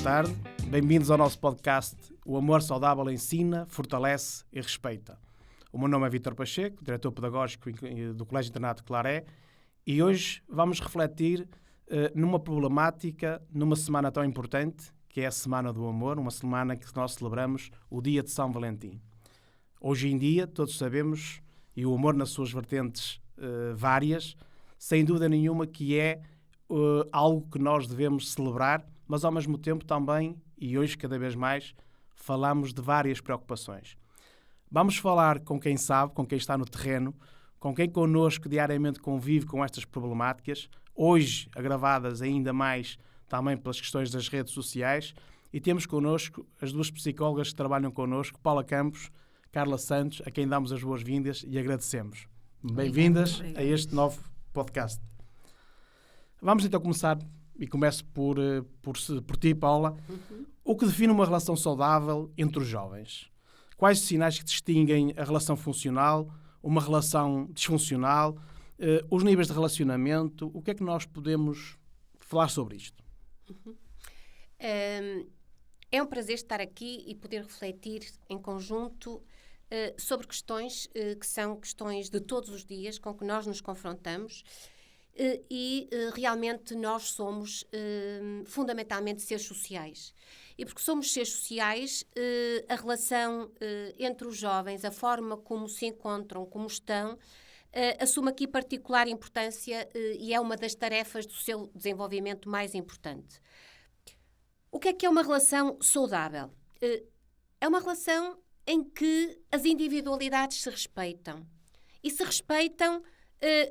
tarde. Bem-vindos ao nosso podcast O Amor Saudável Ensina, Fortalece e Respeita. O meu nome é Vítor Pacheco, diretor pedagógico do Colégio Internato Claré, e hoje vamos refletir numa problemática, numa semana tão importante, que é a Semana do Amor, uma semana que nós celebramos o Dia de São Valentim. Hoje em dia, todos sabemos, e o amor nas suas vertentes várias, sem dúvida nenhuma que é algo que nós devemos celebrar, mas ao mesmo tempo também, e hoje cada vez mais, falamos de várias preocupações. Vamos falar com quem sabe, com quem está no terreno, com quem connosco diariamente convive com estas problemáticas, hoje agravadas ainda mais também pelas questões das redes sociais, e temos connosco as duas psicólogas que trabalham connosco, Paula Campos, Carla Santos, a quem damos as boas-vindas e agradecemos. Bem-vindas a este novo podcast. Vamos então começar, e começo por ti, Paula. O que define uma relação saudável entre os jovens? Quais os sinais que distinguem a relação funcional, uma relação disfuncional, os níveis de relacionamento? O que é que nós podemos falar sobre isto? É um prazer estar aqui e poder refletir em conjunto sobre questões que são questões de todos os dias com que nós nos confrontamos e realmente nós somos fundamentalmente seres sociais. E porque somos seres sociais, a relação entre os jovens, a forma como se encontram, como estão, assume aqui particular importância e é uma das tarefas do seu desenvolvimento mais importante. O que é uma relação saudável? É uma relação em que as individualidades se respeitam. E se respeitam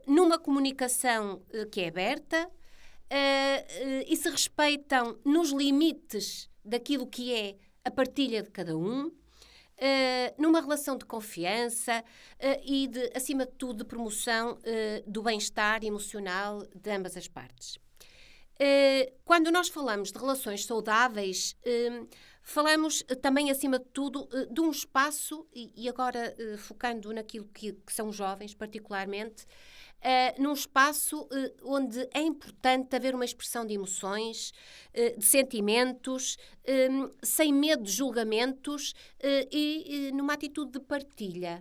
numa comunicação que é aberta e se respeitam nos limites daquilo que é a partilha de cada um, numa relação de confiança e, acima de tudo, de promoção do bem-estar emocional de ambas as partes. Quando nós falamos de relações saudáveis, falamos também, acima de tudo, de um espaço, e agora focando naquilo que são os jovens, particularmente, num espaço onde é importante haver uma expressão de emoções, de sentimentos, sem medo de julgamentos e numa atitude de partilha.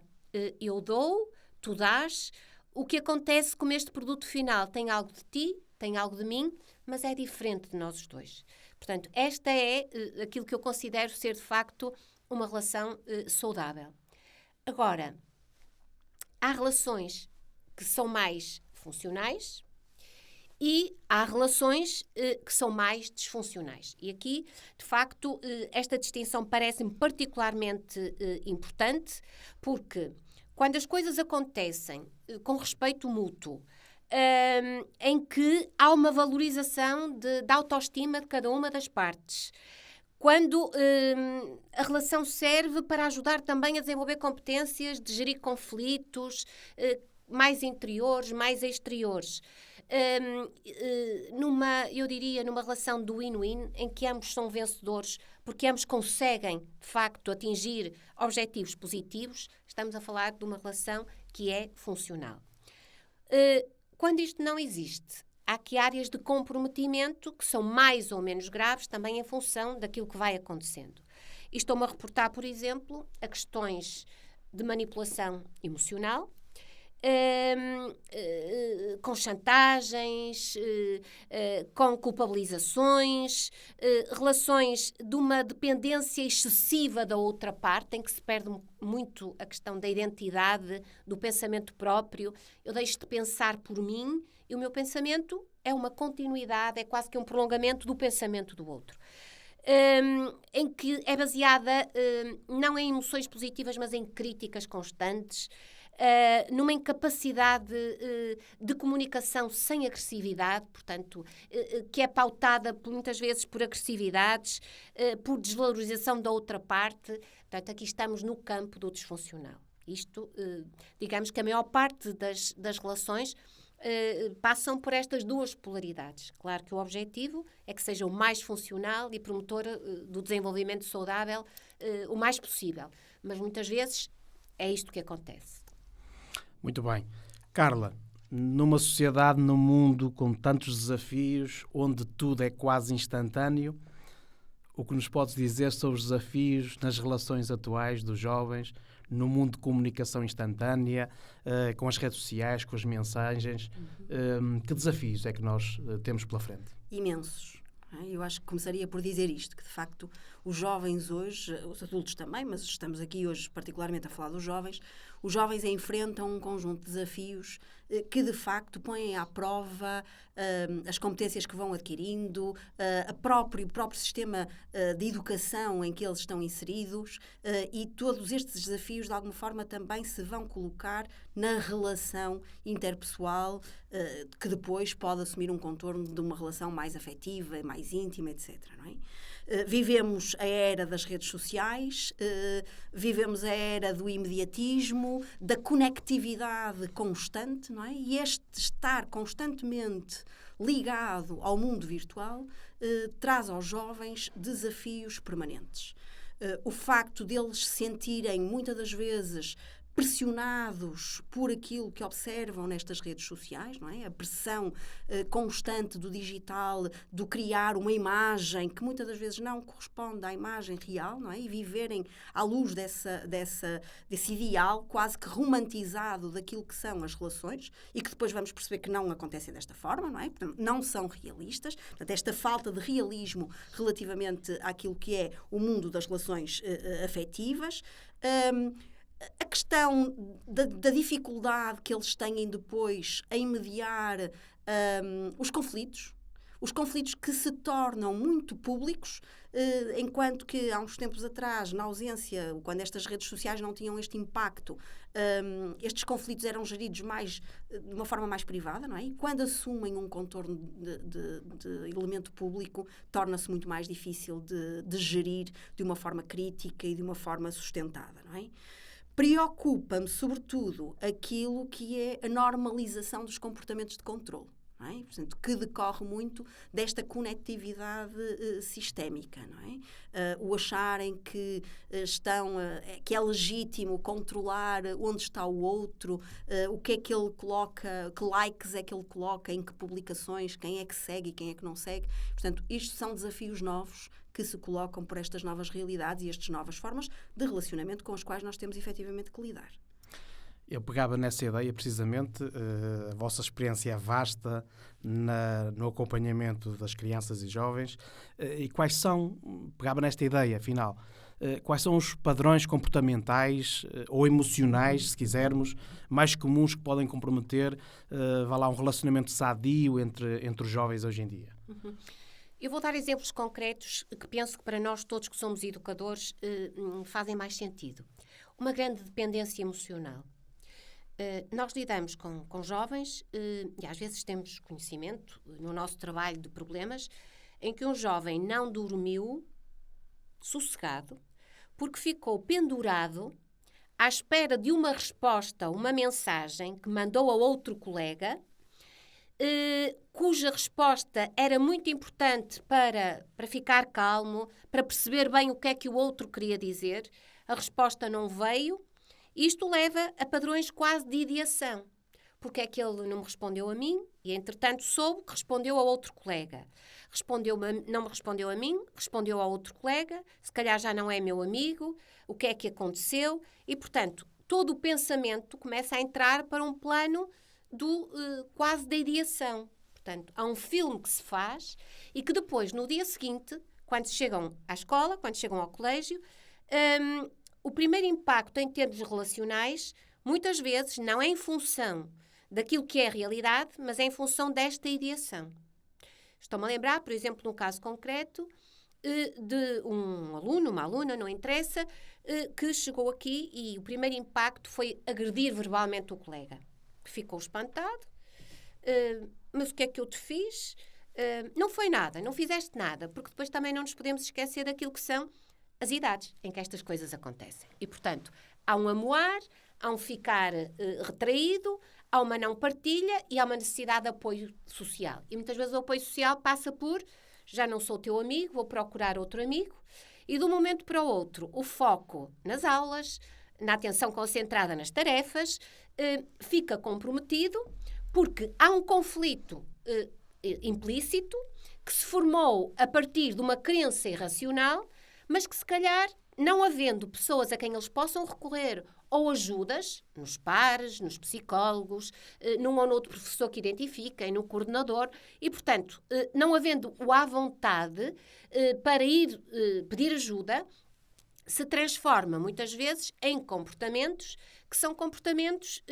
Eu dou, tu dás. O que acontece como este produto final tem algo de ti, tem algo de mim, mas é diferente de nós os dois. Portanto, esta é aquilo que eu considero ser, de facto, uma relação saudável. Agora, há relações que são mais funcionais e há relações que são mais disfuncionais. E aqui, de facto, esta distinção parece-me particularmente importante, porque quando as coisas acontecem com respeito mútuo, em que há uma valorização da autoestima de cada uma das partes. Quando a relação serve para ajudar também a desenvolver competências de gerir conflitos mais interiores, mais exteriores. Eu diria, numa relação do win-win, em que ambos são vencedores, porque ambos conseguem, de facto, atingir objetivos positivos, estamos a falar de uma relação que é funcional. Quando isto não existe, há aqui áreas de comprometimento que são mais ou menos graves, também em função daquilo que vai acontecendo. E estou-me a reportar, por exemplo, a questões de manipulação emocional, com chantagens, com culpabilizações, relações de uma dependência excessiva da outra parte, em que se perde muito a questão da identidade, do pensamento próprio. Eu deixo de pensar por mim e o meu pensamento é uma continuidade, é quase que um prolongamento do pensamento do outro. Em que é baseada não em emoções positivas, mas em críticas constantes, numa incapacidade de comunicação sem agressividade, portanto, que é pautada muitas vezes por agressividades, por desvalorização da outra parte. Portanto, aqui estamos no campo do disfuncional. Isto, digamos que a maior parte das relações passam por estas duas polaridades. Claro que o objetivo é que seja o mais funcional e promotor do desenvolvimento saudável o mais possível. Mas muitas vezes é isto que acontece. Muito bem. Carla, numa sociedade, num mundo com tantos desafios, onde tudo é quase instantâneo, o que nos podes dizer sobre os desafios nas relações atuais dos jovens, no mundo de comunicação instantânea, com as redes sociais, com as mensagens. Que desafios é que nós temos pela frente? Imensos. Eu acho que começaria por dizer isto, que de facto os jovens hoje, os adultos também, mas estamos aqui hoje particularmente a falar dos jovens, os jovens enfrentam um conjunto de desafios que de facto põem à prova as competências que vão adquirindo, o próprio sistema de educação em que eles estão inseridos, e todos estes desafios de alguma forma também se vão colocar na relação interpessoal, que depois pode assumir um contorno de uma relação mais afetiva, mais íntima, etc. Não é? Vivemos a era das redes sociais, vivemos a era do imediatismo, da conectividade constante, não é? E este estar constantemente ligado ao mundo virtual traz aos jovens desafios permanentes. O facto deles se sentirem, muitas das vezes, pressionados por aquilo que observam nestas redes sociais, não é? A pressão constante do digital, do criar uma imagem que muitas das vezes não corresponde à imagem real, não é? E viverem à luz desse ideal quase que romantizado daquilo que são as relações e que depois vamos perceber que não acontecem desta forma, não é? Portanto, não são realistas. Portanto, esta falta de realismo relativamente àquilo que é o mundo das relações afetivas. A questão da dificuldade que eles têm depois em mediar os conflitos que se tornam muito públicos, enquanto que há uns tempos atrás, na ausência, quando estas redes sociais não tinham este impacto, estes conflitos eram geridos de uma forma mais privada, não é? E quando assumem um contorno de elemento público, torna-se muito mais difícil de gerir de uma forma crítica e de uma forma sustentada, não é? Preocupa-me, sobretudo, aquilo que é a normalização dos comportamentos de controle, não é? Portanto, que decorre muito desta conectividade sistémica, não é? O acharem que que é legítimo controlar onde está o outro, o que é que ele coloca, que likes é que ele coloca, em que publicações, quem é que segue e quem é que não segue. Portanto, isto são desafios novos que se colocam por estas novas realidades e estas novas formas de relacionamento com as quais nós temos efetivamente que lidar. Eu pegava nessa ideia, precisamente, a vossa experiência é vasta no acompanhamento das crianças e jovens, e pegava nesta ideia, afinal, quais são os padrões comportamentais ou emocionais, se quisermos, mais comuns que podem comprometer, um relacionamento sadio entre os jovens hoje em dia? Uhum. Eu vou dar exemplos concretos que penso que para nós todos que somos educadores fazem mais sentido. Uma grande dependência emocional. Nós lidamos com jovens e às vezes temos conhecimento no nosso trabalho de problemas em que um jovem não dormiu sossegado porque ficou pendurado à espera de uma resposta, uma mensagem que mandou a outro colega, cuja resposta era muito importante para ficar calmo, para perceber bem o que é que o outro queria dizer. A resposta não veio. Isto leva a padrões quase de ideação. Porque é que ele não me respondeu a mim e, entretanto, soube que respondeu a outro colega. Não me respondeu a mim, respondeu a outro colega, se calhar já não é meu amigo, o que é que aconteceu? E, portanto, todo o pensamento começa a entrar para um plano quase da ideação. Portanto, há um filme que se faz e que depois, no dia seguinte, quando chegam à escola, quando chegam ao colégio, o primeiro impacto em termos relacionais, muitas vezes, não é em função daquilo que é a realidade, mas é em função desta ideação. Estou-me a lembrar, por exemplo, num caso concreto, de um aluno, uma aluna, não interessa, que chegou aqui e o primeiro impacto foi agredir verbalmente o colega. Ficou espantado. Mas o que é que eu te fiz? Não foi nada, não fizeste nada, porque depois também não nos podemos esquecer daquilo que são as idades em que estas coisas acontecem. E, portanto, há um amoar, há um ficar retraído, há uma não partilha e há uma necessidade de apoio social. E muitas vezes o apoio social passa por já não sou teu amigo, vou procurar outro amigo. E de um momento para o outro, o foco nas aulas, na atenção concentrada nas tarefas, fica comprometido porque há um conflito implícito que se formou a partir de uma crença irracional, mas que se calhar, não havendo pessoas a quem eles possam recorrer ou ajudas, nos pares, nos psicólogos, num ou noutro professor que identifiquem, no coordenador, e, portanto, não havendo o à vontade para ir pedir ajuda, se transforma, muitas vezes, em comportamentos que são comportamentos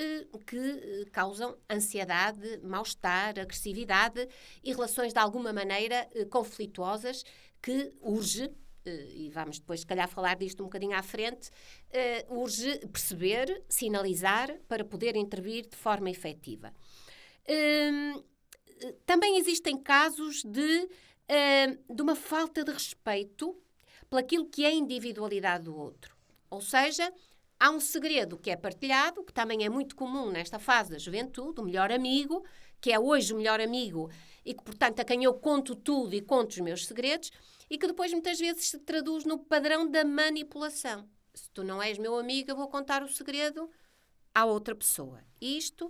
que causam ansiedade, mal-estar, agressividade e relações, de alguma maneira, conflituosas, que urge, e vamos depois, se calhar, falar disto um bocadinho à frente, urge perceber, sinalizar, para poder intervir de forma efetiva. Também existem casos de uma falta de respeito pelaquilo que é a individualidade do outro. Ou seja, há um segredo que é partilhado, que também é muito comum nesta fase da juventude, o melhor amigo, que é hoje o melhor amigo e que, portanto, a quem eu conto tudo e conto os meus segredos, e que depois muitas vezes se traduz no padrão da manipulação. Se tu não és meu amigo, eu vou contar o segredo à outra pessoa. Isto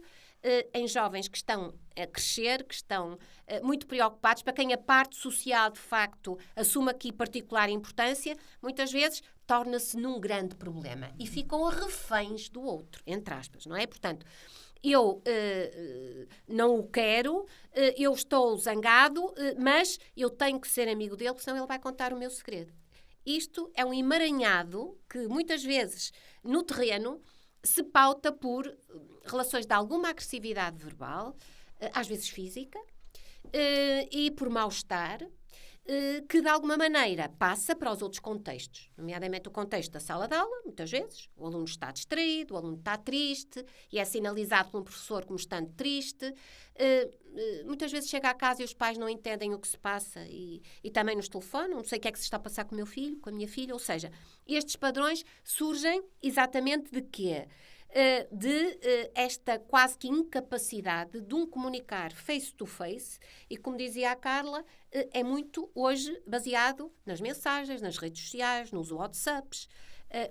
em jovens que estão a crescer, que estão muito preocupados, para quem a parte social, de facto, assume aqui particular importância, muitas vezes torna-se num grande problema e ficam reféns do outro, entre aspas, não é? Portanto, eu não o quero, eu estou zangado, mas eu tenho que ser amigo dele, porque senão ele vai contar o meu segredo. Isto é um emaranhado que, muitas vezes, no terreno, se pauta por relações de alguma agressividade verbal, às vezes física, e por mal-estar, que de alguma maneira passa para os outros contextos, nomeadamente o contexto da sala de aula, muitas vezes. O aluno está distraído, o aluno está triste e é sinalizado pelo professor como estando triste. Muitas vezes chega a casa e os pais não entendem o que se passa e também nos telefonam, não sei o que é que se está a passar com o meu filho, com a minha filha. Ou seja, estes padrões surgem exatamente de quê? De esta quase que incapacidade de um comunicar face-to-face e, como dizia a Carla, é muito hoje baseado nas mensagens, nas redes sociais, nos WhatsApps,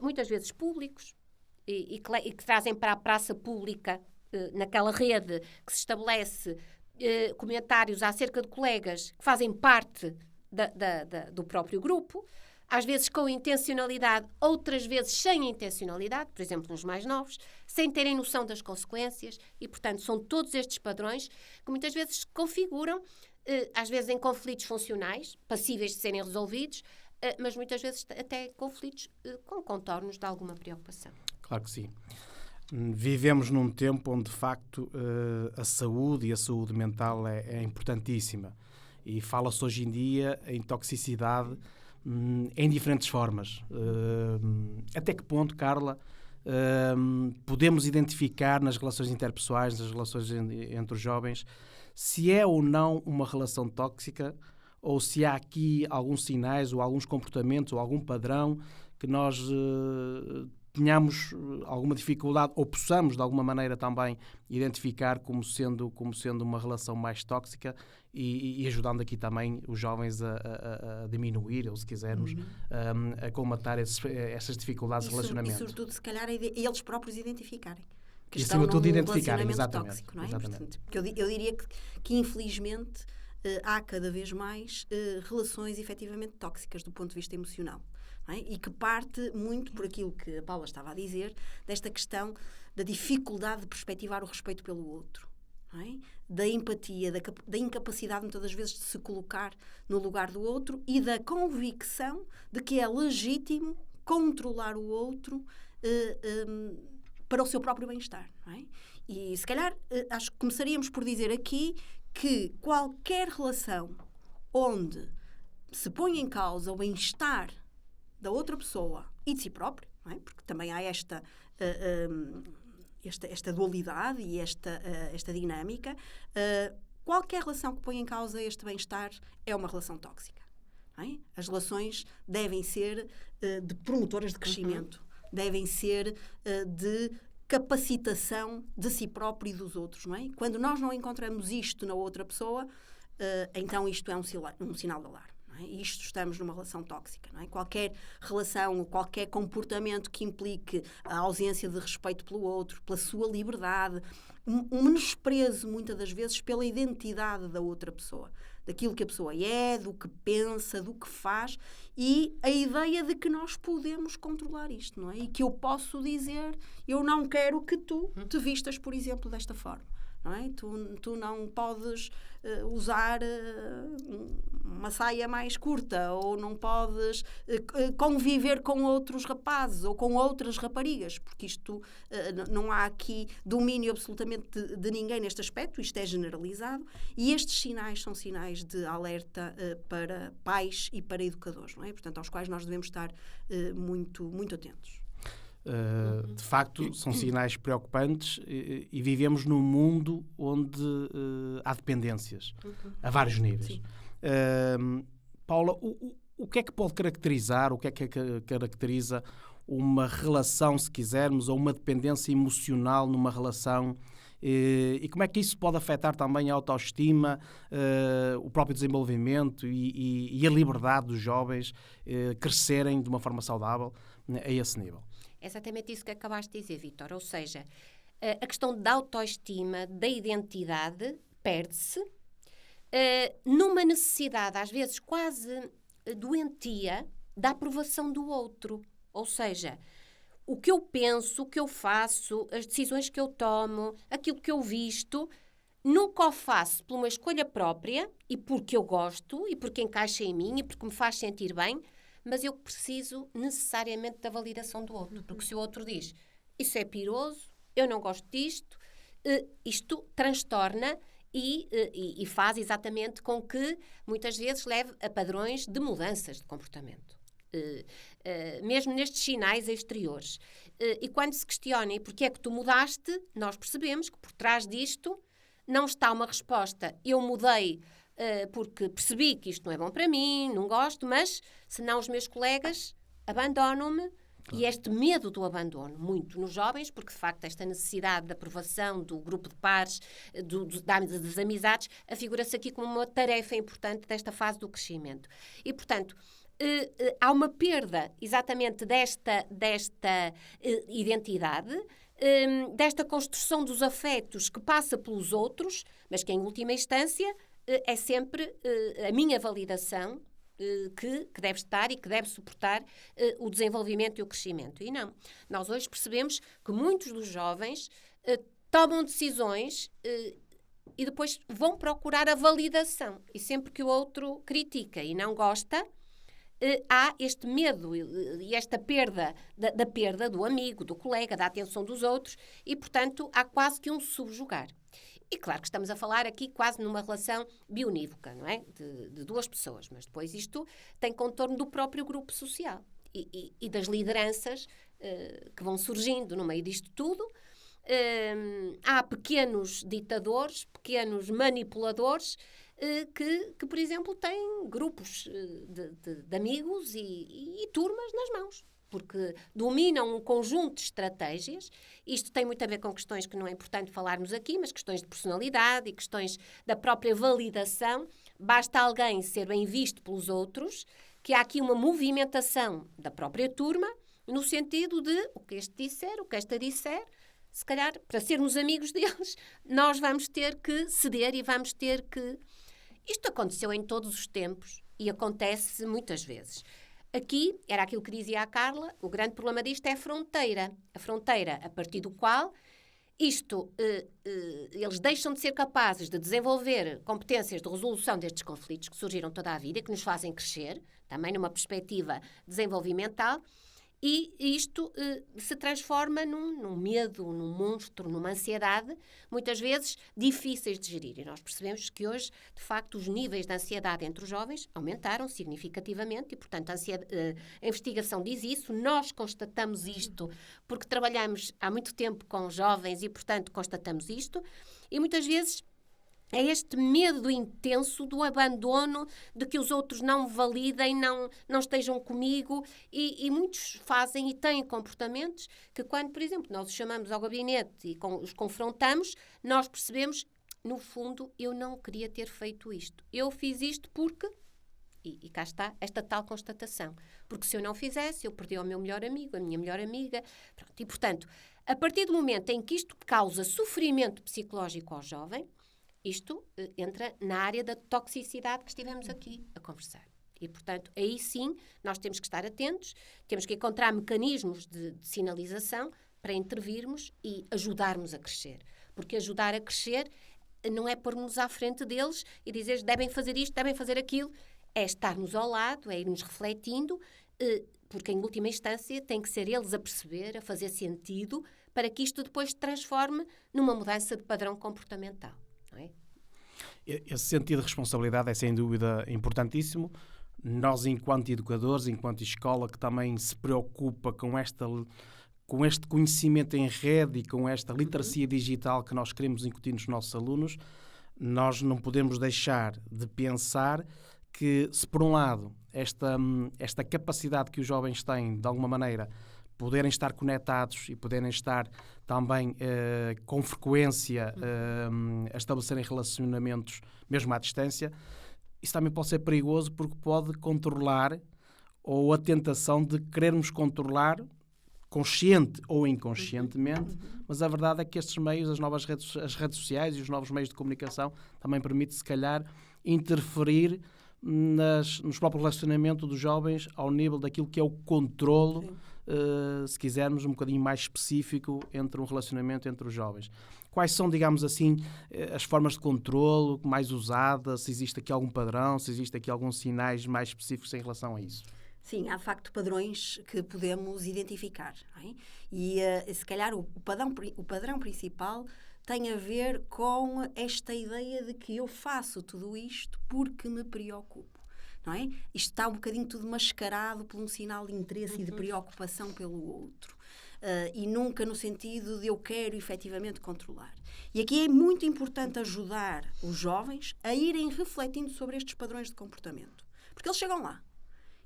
muitas vezes públicos e que trazem para a praça pública, naquela rede que se estabelece, comentários acerca de colegas que fazem parte do próprio grupo, às vezes com intencionalidade, outras vezes sem intencionalidade, por exemplo, nos mais novos, sem terem noção das consequências e, portanto, são todos estes padrões que muitas vezes se configuram, às vezes em conflitos funcionais, passíveis de serem resolvidos, mas muitas vezes até conflitos com contornos de alguma preocupação. Claro que sim. Vivemos num tempo onde, de facto, a saúde e a saúde mental é importantíssima. E fala-se hoje em dia em toxicidade em diferentes formas. Até que ponto, Carla, podemos identificar nas relações interpessoais, nas relações entre os jovens, se é ou não uma relação tóxica, ou se há aqui alguns sinais ou alguns comportamentos ou algum padrão que nós tenhamos alguma dificuldade ou possamos de alguma maneira também identificar como sendo uma relação mais tóxica e ajudando aqui também os jovens a diminuir, ou se quisermos, a colmatar essas dificuldades de relacionamento. E sobretudo, se calhar, eles próprios identificarem. Que E estão acima de tudo num identificarem, relacionamento exatamente. tóxico, não é? Exatamente. Portanto, porque eu diria que infelizmente, há cada vez mais relações efetivamente tóxicas do ponto de vista emocional. Não é? E que parte muito por aquilo que a Paula estava a dizer, desta questão da dificuldade de perspectivar o respeito pelo outro. Não é? Da empatia, da incapacidade muitas das vezes de se colocar no lugar do outro e da convicção de que é legítimo controlar o outro para o seu próprio bem-estar. Não é? E se calhar acho que começaríamos por dizer aqui que qualquer relação onde se põe em causa o bem-estar da outra pessoa e de si próprio, não é? Porque também há esta dualidade e esta dinâmica, qualquer relação que põe em causa este bem-estar é uma relação tóxica. Não é? As relações devem ser de promotoras de crescimento, devem ser de capacitação de si próprio e dos outros. Não é? Quando nós não encontramos isto na outra pessoa, então isto é um sinal de alarme. E isto estamos numa relação tóxica. Não é? Qualquer relação, qualquer comportamento que implique a ausência de respeito pelo outro, pela sua liberdade, um menosprezo, muitas das vezes, pela identidade da outra pessoa. daquilo que a pessoa é, do que pensa, do que faz, e a ideia de que nós podemos controlar isto, não é? E que eu posso dizer, eu não quero que tu te vistas, por exemplo, desta forma. Não é? Tu não podes usar uma saia mais curta, ou não podes conviver com outros rapazes ou com outras raparigas, porque isto não há aqui domínio absolutamente de ninguém neste aspecto, isto é generalizado, e estes sinais são sinais de alerta para pais e para educadores, não é? Portanto, aos quais nós devemos estar muito, muito atentos. De facto, são sinais preocupantes e vivemos num mundo onde há dependências a vários níveis. Paula, o que é que pode caracterizar, o que é que caracteriza uma relação, se quisermos, ou uma dependência emocional numa relação? E como é que isso pode afetar também a autoestima, o próprio desenvolvimento e a liberdade dos jovens crescerem de uma forma saudável a esse nível? É exatamente isso que acabaste de dizer, Vítor. Ou seja, a questão da autoestima, da identidade, perde-se numa necessidade, às vezes quase doentia, da aprovação do outro. Ou seja, o que eu penso, o que eu faço, as decisões que eu tomo, aquilo que eu visto, nunca o faço por uma escolha própria e porque eu gosto e porque encaixa em mim e porque me faz sentir bem, mas eu preciso necessariamente da validação do outro. Porque se o outro diz, isso é piroso, eu não gosto disto, isto transtorna e faz exatamente com que muitas vezes leve a padrões de mudanças de comportamento. Mesmo nestes sinais exteriores. E quando se questionem porque é que tu mudaste, nós percebemos que por trás disto não está uma resposta. Eu mudei porque percebi que isto não é bom para mim, não gosto, mas senão os meus colegas abandonam-me. E este medo do abandono, muito nos jovens, porque de facto esta necessidade de aprovação do grupo de pares, das amizades, afigura-se aqui como uma tarefa importante desta fase do crescimento. E, portanto, há uma perda exatamente desta identidade, desta construção dos afetos que passa pelos outros, mas que em última instância é sempre a minha validação que deve estar e que deve suportar o desenvolvimento e o crescimento. E não. Nós hoje percebemos que muitos dos jovens tomam decisões e depois vão procurar a validação. E sempre que o outro critica e não gosta, há este medo e esta perda da perda do amigo, do colega, da atenção dos outros e, portanto, há quase que um subjugar. E claro que estamos a falar aqui quase numa relação bionívoca, não é? De duas pessoas, mas depois isto tem contorno do próprio grupo social e das lideranças que vão surgindo no meio disto tudo. Há pequenos ditadores, pequenos manipuladores que, por exemplo, têm grupos de amigos e turmas nas mãos, porque dominam um conjunto de estratégias. Isto tem muito a ver com questões que não é importante falarmos aqui, mas questões de personalidade e questões da própria validação. Basta alguém ser bem visto pelos outros, que há aqui uma movimentação da própria turma, no sentido de o que este disser, o que esta disser, se calhar, para sermos amigos deles, nós vamos ter que ceder e vamos ter que... Isto aconteceu em todos os tempos e acontece muitas vezes. Aqui, era aquilo que dizia a Carla, o grande problema disto é a fronteira. A fronteira a partir do qual eles deixam de ser capazes de desenvolver competências de resolução destes conflitos que surgiram toda a vida e que nos fazem crescer, também numa perspectiva desenvolvimental, e isto se transforma num medo, num monstro, numa ansiedade, muitas vezes difíceis de gerir. E nós percebemos que hoje, de facto, os níveis de ansiedade entre os jovens aumentaram significativamente e, portanto, a investigação diz isso. Nós constatamos isto porque trabalhamos há muito tempo com jovens e, portanto, constatamos isto. E muitas vezes é este medo intenso do abandono, de que os outros não me validem, não estejam comigo e muitos fazem e têm comportamentos que quando, por exemplo, nós os chamamos ao gabinete e os confrontamos, nós percebemos, no fundo, eu não queria ter feito isto. Eu fiz isto porque... E cá está esta tal constatação. Porque se eu não fizesse, eu perdi o meu melhor amigo, a minha melhor amiga. Pronto. E, portanto, a partir do momento em que isto causa sofrimento psicológico ao jovem, Isto entra na área da toxicidade que estivemos aqui a conversar. E, portanto, aí sim, nós temos que estar atentos, temos que encontrar mecanismos de sinalização para intervirmos e ajudarmos a crescer. Porque ajudar a crescer não é pôr-nos à frente deles e dizer devem fazer isto, devem fazer aquilo. É estarmos ao lado, é irmos refletindo, porque, em última instância, tem que ser eles a perceber, a fazer sentido, para que isto depois se transforme numa mudança de padrão comportamental. Não é? Esse sentido de responsabilidade é, sem dúvida, importantíssimo. Nós, enquanto educadores, enquanto escola, que também se preocupa com este conhecimento em rede e com esta literacia digital que nós queremos incutir nos nossos alunos, nós não podemos deixar de pensar que, se por um lado, esta capacidade que os jovens têm, de alguma maneira, poderem estar conectados e poderem estar também com frequência a estabelecerem relacionamentos, mesmo à distância, isso também pode ser perigoso porque pode controlar, ou a tentação de querermos controlar, consciente ou inconscientemente, mas a verdade é que estes meios, as redes sociais e os novos meios de comunicação também permitem, se calhar, interferir nos próprios relacionamentos dos jovens ao nível daquilo que é o controlo, se quisermos, um bocadinho mais específico entre um relacionamento entre os jovens. Quais são, digamos assim, as formas de controlo mais usadas? Se existe aqui algum padrão, se existe aqui alguns sinais mais específicos em relação a isso? Sim, há de facto padrões que podemos identificar. Não é? E se calhar o padrão principal tem a ver com esta ideia de que eu faço tudo isto porque me preocupo. Não é? Isto está um bocadinho tudo mascarado por um sinal de interesse e de preocupação pelo outro. E nunca no sentido de eu quero efetivamente controlar. E aqui é muito importante ajudar os jovens a irem refletindo sobre estes padrões de comportamento. Porque eles chegam lá.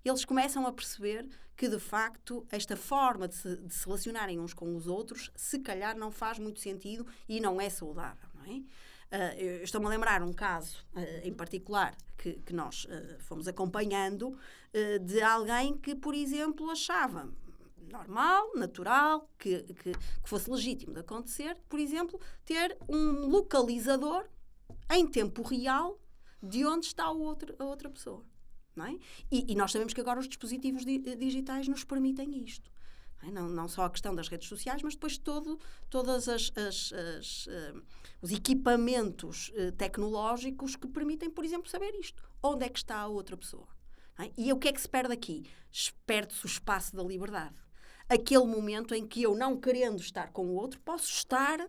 Eles começam a perceber que, de facto, esta forma de se relacionarem uns com os outros, se calhar não faz muito sentido e não é saudável, não é? Eu estou-me a lembrar um caso em particular que nós fomos acompanhando de alguém que, por exemplo, achava normal, natural, que fosse legítimo de acontecer, por exemplo, ter um localizador em tempo real de onde está a outra pessoa. Não é? E nós sabemos que agora os dispositivos digitais nos permitem isto. Não só a questão das redes sociais, mas depois todos os equipamentos tecnológicos que permitem, por exemplo, saber isto. Onde é que está a outra pessoa? Não é? E o que é que se perde aqui? Perde-se o espaço da liberdade. Aquele momento em que eu, não querendo estar com o outro, posso estar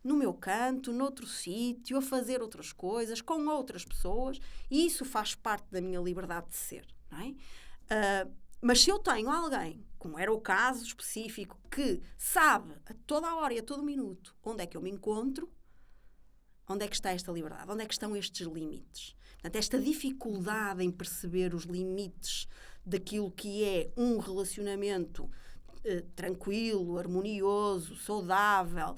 no meu canto, noutro sítio, a fazer outras coisas, com outras pessoas, e isso faz parte da minha liberdade de ser. Não é? Mas se eu tenho alguém, como era o caso específico, que sabe a toda a hora e a todo minuto onde é que eu me encontro, onde é que está esta liberdade? Onde é que estão estes limites? Portanto, esta dificuldade em perceber os limites daquilo que é um relacionamento tranquilo, harmonioso, saudável,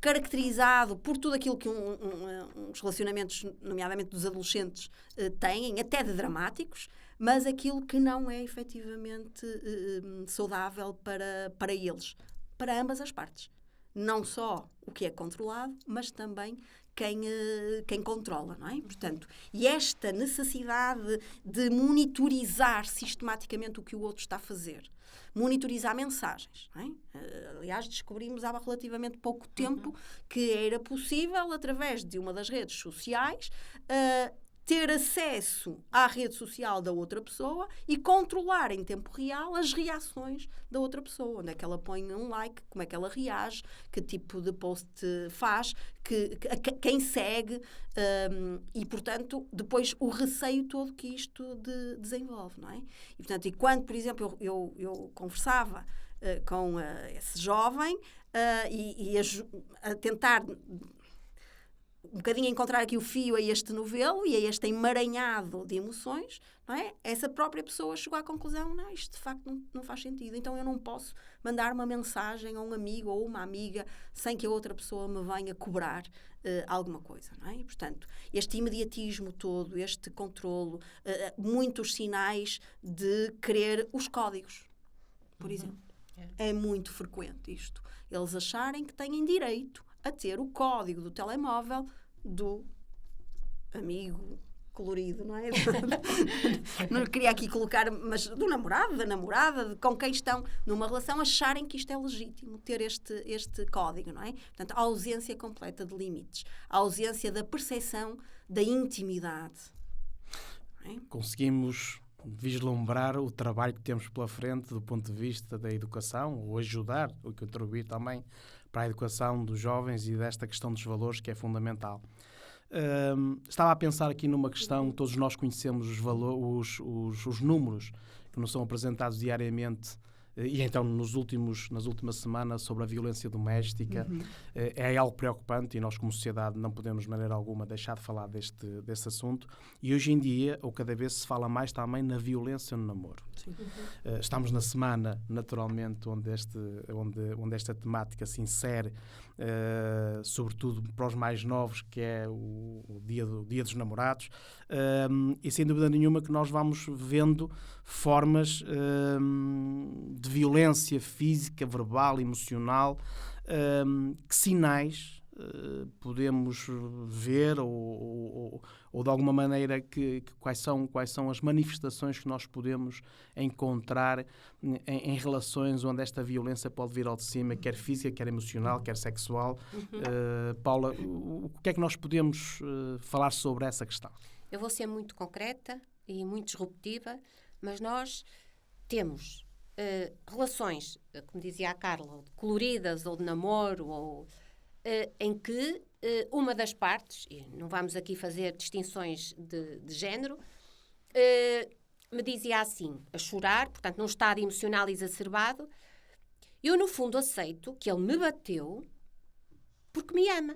caracterizado por tudo aquilo que uns relacionamentos, nomeadamente dos adolescentes, têm, até de dramáticos, mas aquilo que não é efetivamente saudável para eles, para ambas as partes. Não só o que é controlado, mas também quem controla, não é? Portanto, e esta necessidade de monitorizar sistematicamente o que o outro está a fazer, monitorizar mensagens, não é? Aliás, descobrimos há relativamente pouco tempo que era possível, através de uma das redes sociais, ter acesso à rede social da outra pessoa e controlar em tempo real as reações da outra pessoa. Onde é que ela põe um like, como é que ela reage, que tipo de post faz, quem segue e, portanto, depois o receio todo que isto desenvolve, não é? E, portanto, quando, por exemplo, eu conversava com esse jovem e a tentar um bocadinho encontrar aqui o fio a este novelo e a este emaranhado de emoções, não é? Essa própria pessoa chegou à conclusão, não, isto de facto não faz sentido, então eu não posso mandar uma mensagem a um amigo ou uma amiga sem que a outra pessoa me venha cobrar alguma coisa, não é? E, portanto, este imediatismo todo, este controlo, muitos sinais de querer os códigos, por exemplo. É muito frequente isto. Eles acharem que têm direito a ter o código do telemóvel do amigo colorido, não é? Não queria aqui colocar, mas do namorado, da namorada, com quem estão numa relação, acharem que isto é legítimo, ter este código, não é? Portanto, a ausência completa de limites, a ausência da percepção da intimidade. Não é? Conseguimos vislumbrar o trabalho que temos pela frente do ponto de vista da educação, ou ajudar, ou contribuir também para a educação dos jovens e desta questão dos valores que é fundamental. Estava a pensar aqui numa questão, todos nós conhecemos os números que nos são apresentados diariamente e então nas últimas semanas sobre a violência doméstica. É algo preocupante e nós como sociedade não podemos de maneira alguma deixar de falar desse assunto, e hoje em dia, ou cada vez se fala mais também na violência no namoro. Estamos na semana, naturalmente, onde esta temática se insere, sobretudo para os mais novos, que é o dia dos namorados, e sem dúvida nenhuma que nós vamos vendo formas de violência física, verbal, emocional, que sinais podemos ver ou de alguma maneira quais são as manifestações que nós podemos encontrar em relações onde esta violência pode vir ao de cima, quer física, quer emocional, quer sexual. Paula, o que é que nós podemos falar sobre essa questão? Eu vou ser muito concreta e muito disruptiva, mas nós temos relações, como dizia a Carla, coloridas ou de namoro, ou em que uma das partes, e não vamos aqui fazer distinções de género, me dizia assim, a chorar, portanto num estado emocional exacerbado, eu no fundo aceito que ele me bateu porque me ama.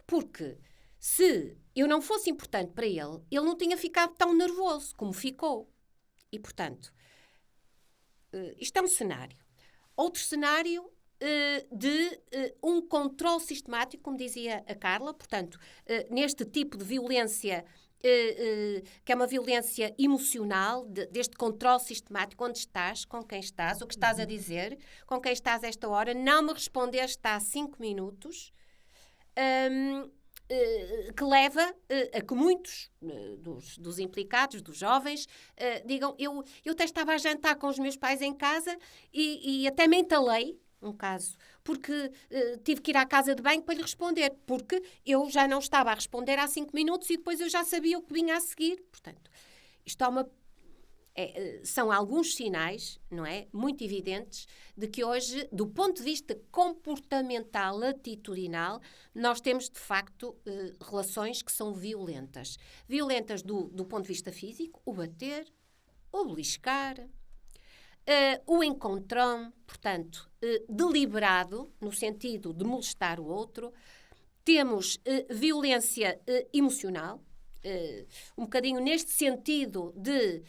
Porque se eu não fosse importante para ele, ele não tinha ficado tão nervoso como ficou. E portanto, isto é um cenário. Outro cenário de um controle sistemático, como dizia a Carla, portanto, neste tipo de violência, que é uma violência emocional, deste controle sistemático, onde estás, com quem estás, o que estás a dizer, com quem estás a esta hora, não me respondeste há 5 minutos, que leva a que muitos dos implicados, dos jovens, digam, eu até estava a jantar com os meus pais em casa e até me entalei, um caso, porque tive que ir à casa de banho para lhe responder, porque eu já não estava a responder há 5 minutos e depois eu já sabia o que vinha a seguir. Portanto, isto são alguns sinais, não é, muito evidentes, de que hoje, do ponto de vista comportamental, atitudinal, nós temos, de facto, relações que são violentas. Violentas do ponto de vista físico, o bater, o beliscar, o encontrão, portanto, deliberado, no sentido de molestar o outro. Temos violência emocional, um bocadinho neste sentido de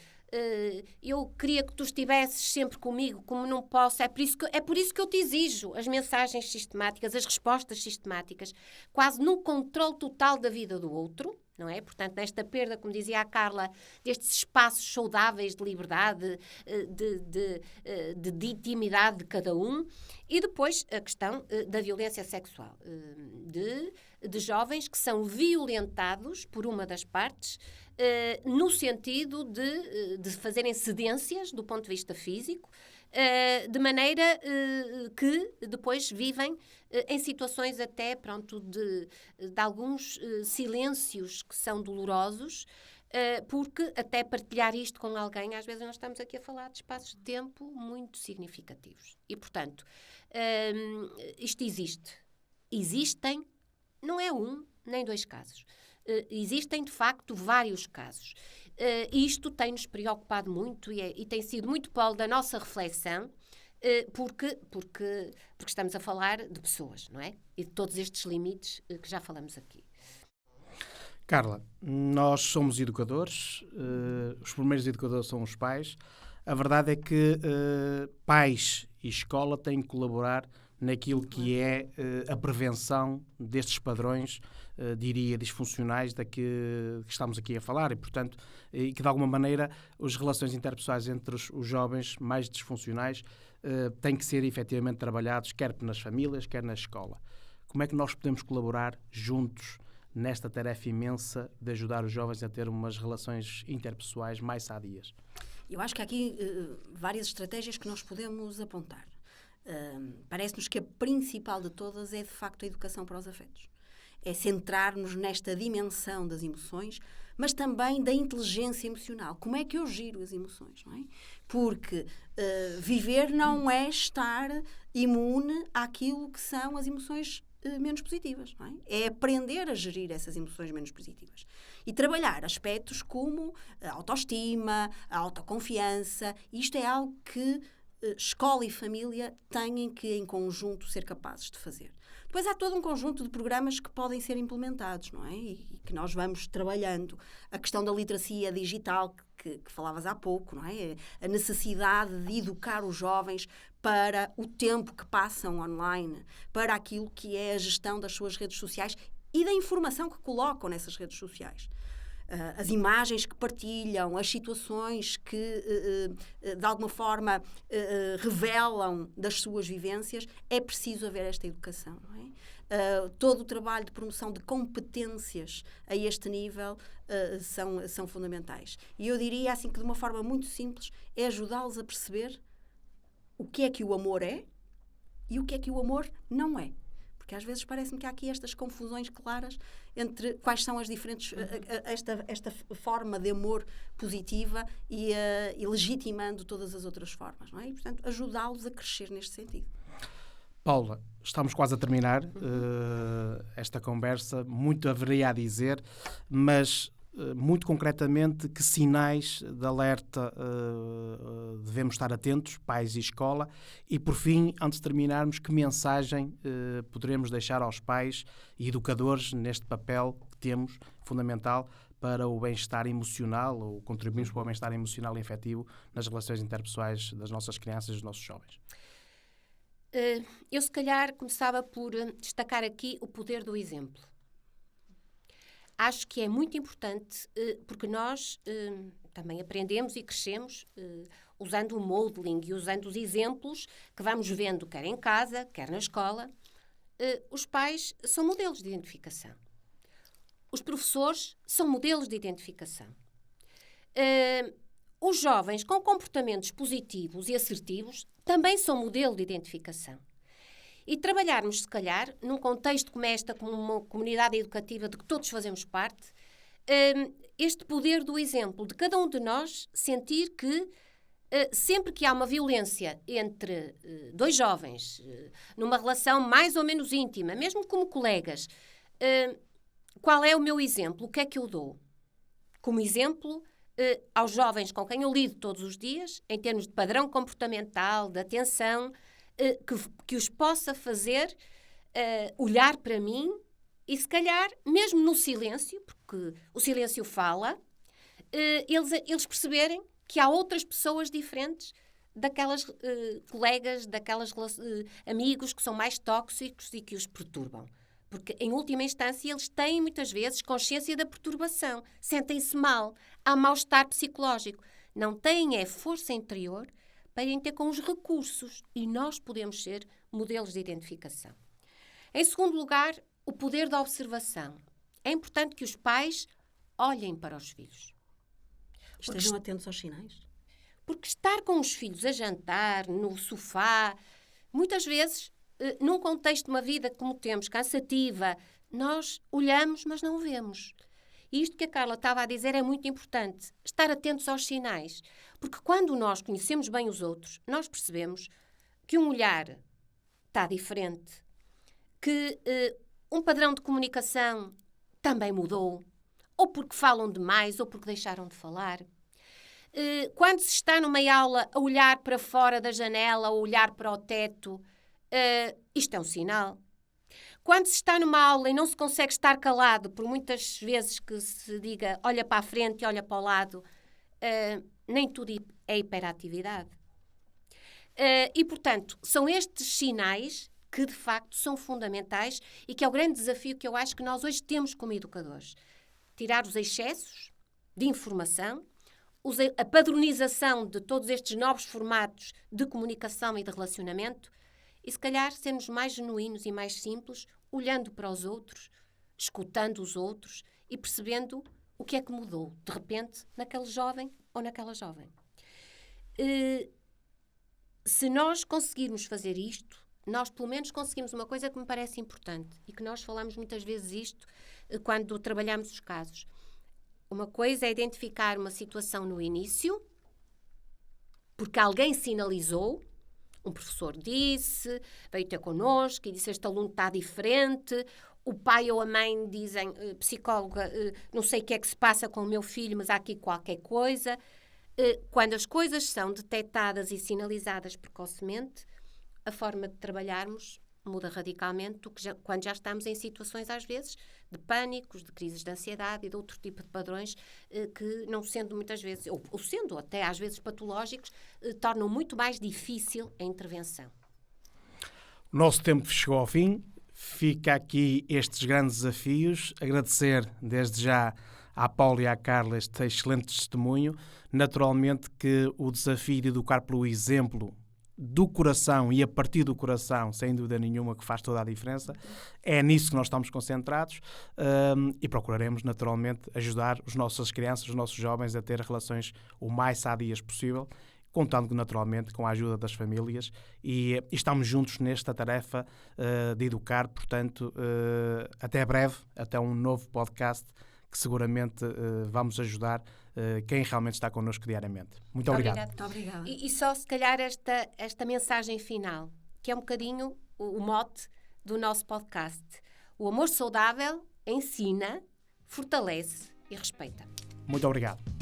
eu queria que tu estivesses sempre comigo, como não posso, é por isso que eu te exijo as mensagens sistemáticas, as respostas sistemáticas, quase num controle total da vida do outro, não é? Portanto, nesta perda, como dizia a Carla, destes espaços saudáveis de liberdade, de intimidade de cada um. E depois a questão da violência sexual, de jovens que são violentados por uma das partes, no sentido de fazerem cedências do ponto de vista físico, de maneira que depois vivem em situações até, de alguns silêncios que são dolorosos, porque até partilhar isto com alguém, às vezes nós estamos aqui a falar de espaços de tempo muito significativos. E, portanto, isto existe. Existem, não é um nem 2 casos. Existem, de facto, vários casos. Isto tem-nos preocupado muito e tem sido muito polo da nossa reflexão, porque estamos a falar de pessoas, não é? E de todos estes limites que já falamos aqui. Carla, nós somos educadores, os primeiros educadores são os pais. A verdade é que pais e escola têm que colaborar naquilo que é a prevenção destes padrões, diria, disfuncionais da que estamos aqui a falar, e, portanto, que de alguma maneira as relações interpessoais entre os jovens mais disfuncionais têm que ser efetivamente trabalhados, quer nas famílias, quer na escola. como é que nós podemos colaborar juntos nesta tarefa imensa de ajudar os jovens a ter umas relações interpessoais mais sadias? Eu acho que há aqui várias estratégias que nós podemos apontar. Parece-nos que a principal de todas é, de facto, a educação para os afetos. É centrar-nos nesta dimensão das emoções, mas também da inteligência emocional. Como é que eu giro as emoções, não é? Porque viver não é estar imune àquilo que são as emoções menos positivas, não é? É aprender a gerir essas emoções menos positivas. E trabalhar aspectos como a autoestima, a autoconfiança. Isto é algo que escola e família têm que, em conjunto, ser capazes de fazer. Depois há todo um conjunto de programas que podem ser implementados, não é? E que nós vamos trabalhando. A questão da literacia digital, que falavas há pouco, não é? A necessidade de educar os jovens para o tempo que passam online, para aquilo que é a gestão das suas redes sociais e da informação que colocam nessas redes sociais. As imagens que partilham, as situações que, de alguma forma, revelam das suas vivências, é preciso haver esta educação, não é? Todo o trabalho de promoção de competências a este nível são fundamentais. E eu diria, assim, que de uma forma muito simples, é ajudá-los a perceber o que é que o amor é e o que é que o amor não é. Porque às vezes parece-me que há aqui estas confusões claras entre quais são as diferentes... esta forma de amor positiva e legitimando todas as outras formas, não é? E, portanto, ajudá-los a crescer neste sentido. Paula, estamos quase a terminar esta conversa. Muito haveria a dizer, mas... muito concretamente, que sinais de alerta devemos estar atentos, pais e escola? E, por fim, antes de terminarmos, que mensagem poderemos deixar aos pais e educadores neste papel que temos, fundamental, para o bem-estar emocional, ou contribuirmos para o bem-estar emocional e afetivo nas relações interpessoais das nossas crianças e dos nossos jovens? Eu, se calhar, começava por destacar aqui o poder do exemplo. Acho que é muito importante, porque nós também aprendemos e crescemos usando o modeling e usando os exemplos que vamos vendo, quer em casa, quer na escola. Os pais são modelos de identificação. Os professores são modelos de identificação. Os jovens com comportamentos positivos e assertivos também são modelo de identificação. E trabalharmos, se calhar, num contexto como esta, como uma comunidade educativa de que todos fazemos parte, este poder do exemplo, de cada um de nós sentir que sempre que há uma violência entre dois jovens, numa relação mais ou menos íntima, mesmo como colegas, qual é o meu exemplo? O que é que eu dou? Como exemplo, aos jovens com quem eu lido todos os dias, em termos de padrão comportamental, de atenção, que os possa fazer olhar para mim e, se calhar, mesmo no silêncio, porque o silêncio fala, eles perceberem que há outras pessoas diferentes daquelas colegas, daquelas amigos que são mais tóxicos e que os perturbam. Porque, em última instância, eles têm, muitas vezes, consciência da perturbação. Sentem-se mal. Há mal-estar psicológico. Não têm força interior para irem ter com os recursos. E nós podemos ser modelos de identificação. Em segundo lugar, o poder da observação. É importante que os pais olhem para os filhos. Estejam atentos aos sinais. Porque estar com os filhos a jantar, no sofá, muitas vezes, num contexto de uma vida como temos, cansativa, nós olhamos, mas não vemos. E isto que a Carla estava a dizer é muito importante. Estar atentos aos sinais. Porque quando nós conhecemos bem os outros, nós percebemos que um olhar está diferente, que um padrão de comunicação também mudou, ou porque falam demais, ou porque deixaram de falar. Quando se está numa aula a olhar para fora da janela, a olhar para o teto, isto é um sinal. Quando se está numa aula e não se consegue estar calado, por muitas vezes que se diga olha para a frente e olha para o lado, nem tudo é hiperatividade. E, portanto, são estes sinais que, de facto, são fundamentais e que é o grande desafio que eu acho que nós hoje temos como educadores. Tirar os excessos de informação, a padronização de todos estes novos formatos de comunicação e de relacionamento e, se calhar, sermos mais genuínos e mais simples, olhando para os outros, escutando os outros e percebendo o que é que mudou, de repente, naquele jovem ou naquela jovem. Se nós conseguirmos fazer isto, nós pelo menos conseguimos uma coisa que me parece importante e que nós falamos muitas vezes isto quando trabalhamos os casos. Uma coisa é identificar uma situação no início, porque alguém sinalizou, um professor disse, veio ter connosco e disse: este aluno está diferente. O pai ou a mãe dizem: psicóloga, não sei o que é que se passa com o meu filho, mas há aqui qualquer coisa. Quando as coisas são detectadas e sinalizadas precocemente, a forma de trabalharmos muda radicalmente do que quando já estamos em situações, às vezes, de pânicos, de crises de ansiedade e de outro tipo de padrões que, não sendo muitas vezes, ou sendo até às vezes patológicos, tornam muito mais difícil a intervenção. O nosso tempo chegou ao fim. Fica aqui estes grandes desafios. Agradecer desde já à Paula e à Carla este excelente testemunho. Naturalmente que o desafio de educar pelo exemplo do coração e a partir do coração, sem dúvida nenhuma, que faz toda a diferença. É nisso que nós estamos concentrados e procuraremos naturalmente ajudar as nossas crianças, os nossos jovens a ter relações o mais sadias possível, contando naturalmente com a ajuda das famílias e estamos juntos nesta tarefa de educar. Portanto, até breve, até um novo podcast que seguramente vamos ajudar quem realmente está connosco diariamente. Muito obrigado. Muito obrigada. E só se calhar esta mensagem final, que é um bocadinho o mote do nosso podcast. O amor saudável ensina, fortalece e respeita. Muito obrigado.